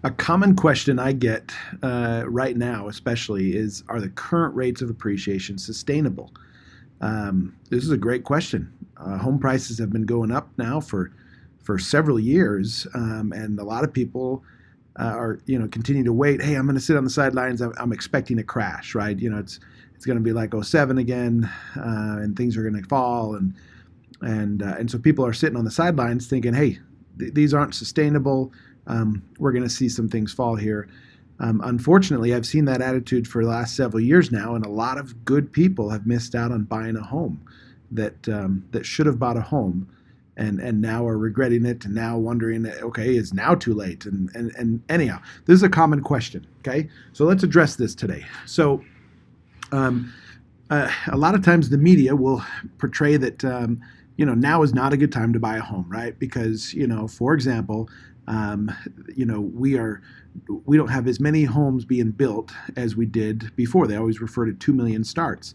A common question I get right now, especially, is are the current rates of appreciation sustainable? This is a great question. Home prices have been going up now for several years, and a lot of people are continue to wait. Hey, I'm going to sit on the sidelines. I'm expecting a crash, right? It's going to be like '07 again, and things are going to fall, and so people are sitting on the sidelines thinking, hey, these aren't sustainable. We're going to see some things fall here. Unfortunately, I've seen that attitude for the last several years now, and a lot of good people have missed out on buying a home that should have bought a home, and now are regretting it, and now wondering, okay, is now too late? And anyhow, this is a common question. Okay, so let's address this today. So, a lot of times the media will portray that now is not a good time to buy a home, right? Because for example, we don't have as many homes being built as we did before. They always refer to 2 million starts.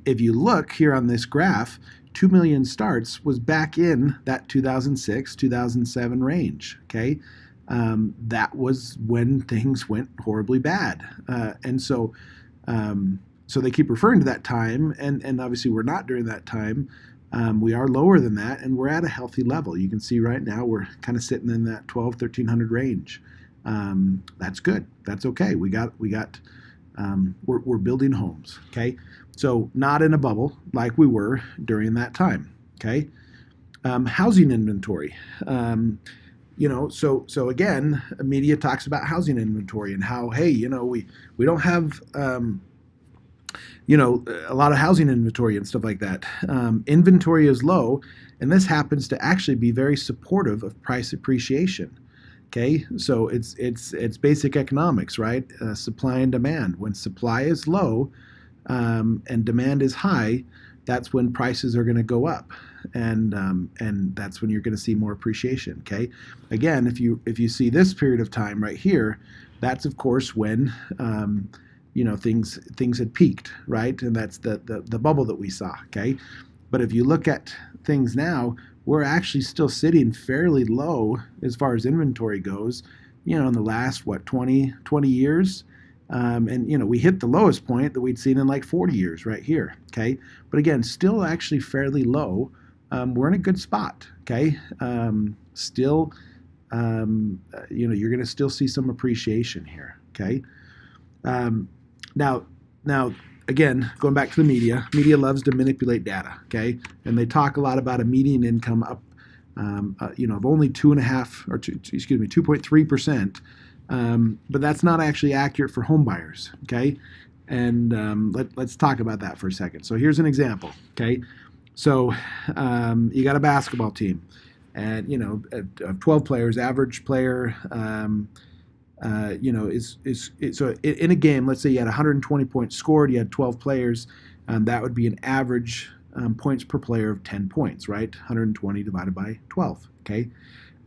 If you look here on this graph, 2 million starts was back in that 2006, 2007 range. Okay, that was when things went horribly bad, and so they keep referring to that time, and obviously we're not during that time. We are lower than that, and we're at a healthy level. You can see right now we're kind of sitting in that 1,200-1,300 range. That's good. That's okay. We're building homes. Okay, so not in a bubble like we were during that time. Okay, housing inventory. So again, media talks about housing inventory and how, hey, we don't have a lot of housing inventory and stuff like that. Inventory is low, and this happens to actually be very supportive of price appreciation. Okay, so it's basic economics, right? Supply and demand. When supply is low and demand is high, that's when prices are going to go up, and that's when you're going to see more appreciation. Okay, again, if you see this period of time right here, that's of course when things had peaked, right? And that's the bubble that we saw. Okay, but if you look at things now, we're actually still sitting fairly low as far as inventory goes, in the last 20 years. And we hit the lowest point that we'd seen in like 40 years right here. Okay, but again, still actually fairly low. We're in a good spot. Okay, still you're going to still see some appreciation here. Okay. Now, again, going back to the media loves to manipulate data, okay? And they talk a lot about a median income up, of only 2.3%, but that's not actually accurate for home buyers, okay? And let's talk about that for a second. So here's an example, okay? So you got a basketball team, and of 12 players, average player. So in a game, let's say you had 120 points scored, you had 12 players, that would be an average points per player of 10 points, right? 120 divided by 12, okay?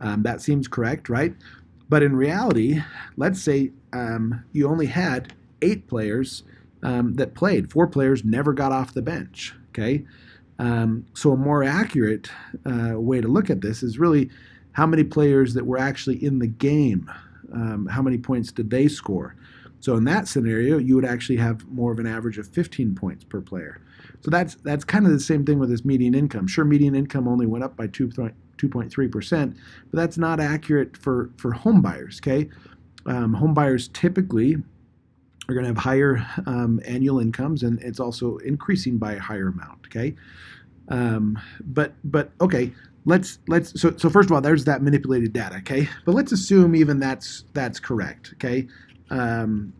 That seems correct, right? But in reality, let's say you only had 8 players that played. 4 players never got off the bench, okay? So a more accurate way to look at this is really how many players that were actually in the game. How many points did they score? So in that scenario, you would actually have more of an average of 15 points per player. So that's kind of the same thing with this median income. Sure, median income only went up by 2.3%, but that's not accurate for home buyers. Okay, home buyers typically are going to have higher annual incomes, and it's also increasing by a higher amount. Okay, but okay. So first of all, there's that manipulated data, okay? But let's assume even that's correct, okay?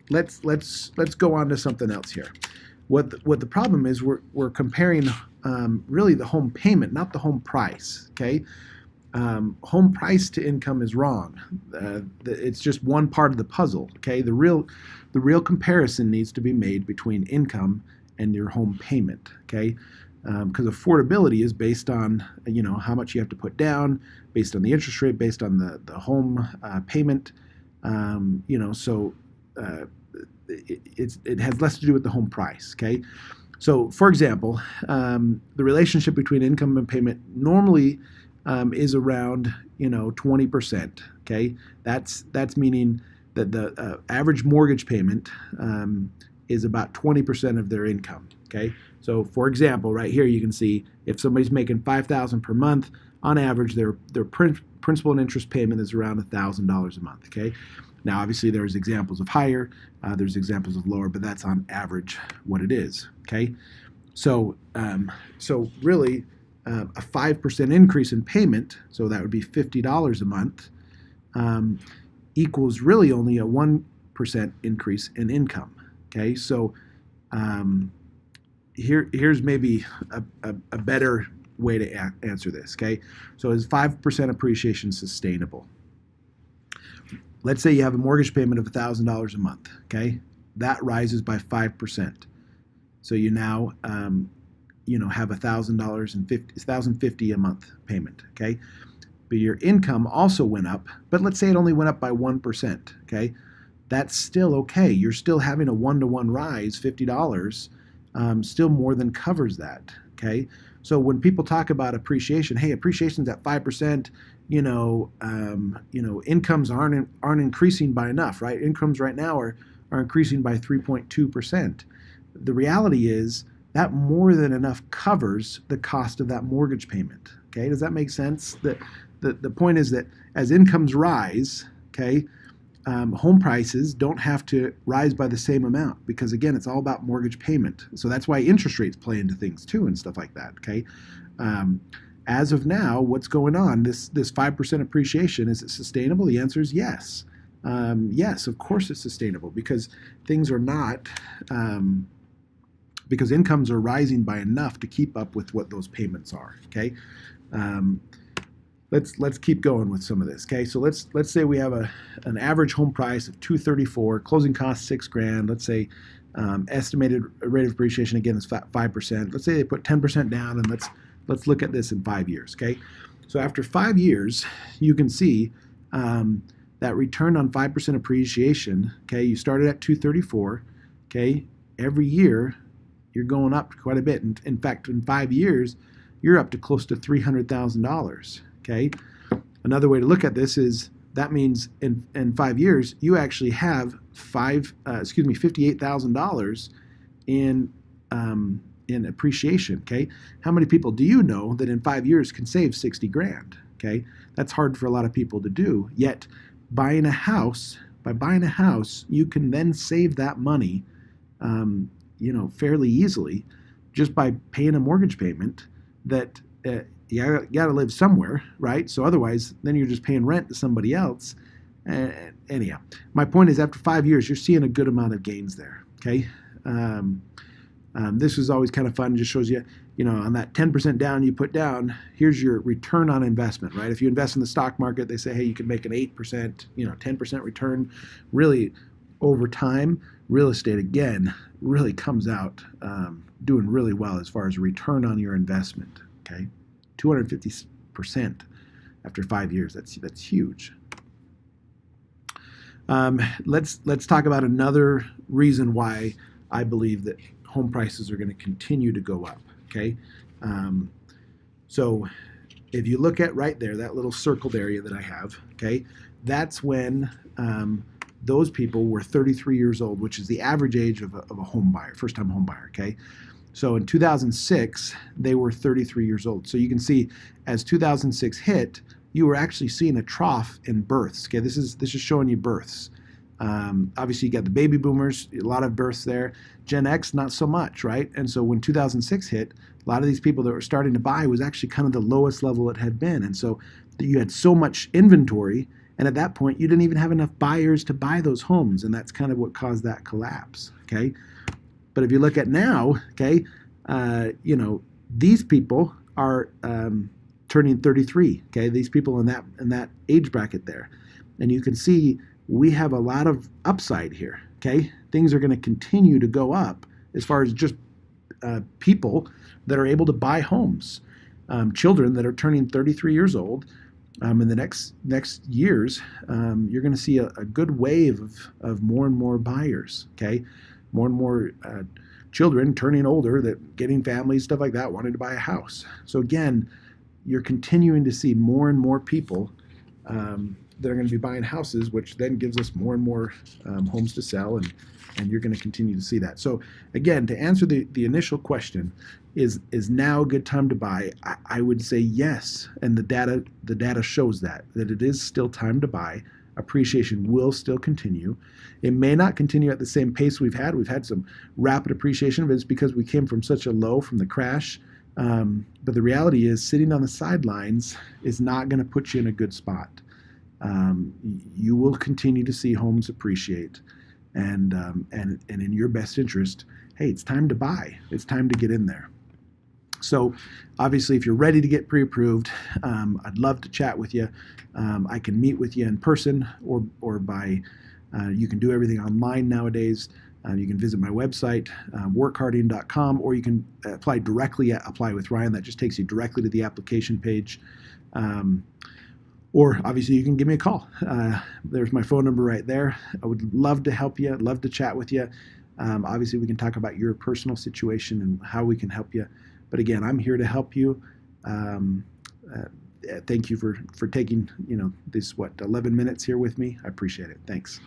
Let's go on to something else here. What the problem is, we're comparing really the home payment, not the home price, okay? Home price to income is wrong. It's just one part of the puzzle, okay? The real comparison needs to be made between income and your home payment, okay? Because affordability is based on how much you have to put down, based on the interest rate, based on the home payment. So it has less to do with the home price. Okay, so for example, the relationship between income and payment normally is around 20%. Okay, that's meaning that the average mortgage payment is about 20% of their income. Okay, so for example, right here you can see if somebody's making $5,000 per month, on average their principal and interest payment is around $1,000 a month. Okay, now obviously there's examples of higher, there's examples of lower, but that's on average what it is. Okay, so really a 5% increase in payment, so that would be $50 a month, equals really only a 1% increase in income. Okay, so here's maybe a better way to answer this. Okay, so is 5% appreciation sustainable? Let's say you have a mortgage payment of $1,000 a month. Okay, that rises by 5%. So you now have $1,050 a month payment. Okay, but your income also went up, but let's say it only went up by 1%. Okay, that's still okay. You're still having a one-to-one rise, $50, still more than covers that. Okay, so when people talk about appreciation, hey, appreciation's at 5%. Incomes aren't increasing by enough, right? Incomes right now are increasing by 3.2%. The reality is that more than enough covers the cost of that mortgage payment. Okay, does that make sense? The point is that as incomes rise, okay, home prices don't have to rise by the same amount because, again, it's all about mortgage payment. So that's why interest rates play into things too and stuff like that. Okay, as of now, what's going on? This 5% appreciation, is it sustainable? The answer is yes. Yes, of course it's sustainable because things are not. Because incomes are rising by enough to keep up with what those payments are. Okay, let's keep going with some of this. Okay, so let's say we have an average home price of $234, closing costs $6,000. Let's say estimated rate of appreciation again is 5%. Let's say they put 10% down, and let's look at this in 5 years. Okay, so after 5 years, you can see that return on 5% appreciation. Okay, you started at $234. Okay, every year you're going up quite a bit. In fact, in 5 years, you're up to close to $300,000. Okay. Another way to look at this is that means in 5 years you actually have $58,000 in appreciation. Okay. How many people do you know that in 5 years can save $60,000? Okay. That's hard for a lot of people to do. Yet, by buying a house, you can then save that money. Fairly easily, just by paying a mortgage payment that you got to live somewhere, right? So otherwise, then you're just paying rent to somebody else. Anyhow, my point is after 5 years, you're seeing a good amount of gains there, okay? This is always kind of fun. It just shows you, on that 10% down you put down, here's your return on investment, right? If you invest in the stock market, they say, hey, you can make an 8%, 10% return. Really, over time, real estate, again, really comes out doing really well as far as return on your investment. Okay, 250% after 5 years. That's huge. Let's talk about another reason why I believe that home prices are going to continue to go up. Okay, so if you look at right there, that little circled area that I have, okay, that's when those people were 33 years old, which is the average age of a home buyer, first-time home buyer, okay? So in 2006, they were 33 years old. So you can see as 2006 hit, you were actually seeing a trough in births, okay? This is showing you births. Obviously, you got the baby boomers, a lot of births there. Gen X, not so much, right? And so when 2006 hit, a lot of these people that were starting to buy was actually kind of the lowest level it had been. And so you had so much inventory, and at that point, you didn't even have enough buyers to buy those homes, and that's kind of what caused that collapse, okay? But if you look at now, okay, these people are turning 33, okay? These people in that age bracket there. And you can see we have a lot of upside here, okay? Things are going to continue to go up as far as just people that are able to buy homes. Children that are turning 33 years old, in the next years, you're going to see a good wave of more and more buyers, okay? More and more children turning older, that getting families, stuff like that, wanting to buy a house. So again, you're continuing to see more and more people that are going to be buying houses, which then gives us more and more homes to sell, and you're going to continue to see that. So again, to answer the initial question, is now a good time to buy? I would say yes, and the data shows that it is still time to buy. Appreciation will still continue. It may not continue at the same pace we've had. We've had some rapid appreciation, but it's because we came from such a low from the crash. But the reality is, sitting on the sidelines is not going to put you in a good spot. You will continue to see homes appreciate, and in your best interest, hey, it's time to buy. It's time to get in there. So obviously, if you're ready to get pre-approved, I'd love to chat with you. I can meet with you in person or by, you can do everything online nowadays. You can visit my website, workharding.com, or you can apply directly at Apply with Ryan. That just takes you directly to the application page. Or obviously you can give me a call. There's my phone number right there. I would love to help you, love to chat with you. Obviously we can talk about your personal situation and how we can help you. But again, I'm here to help you. Thank you for taking, this, 11 minutes here with me. I appreciate it. Thanks.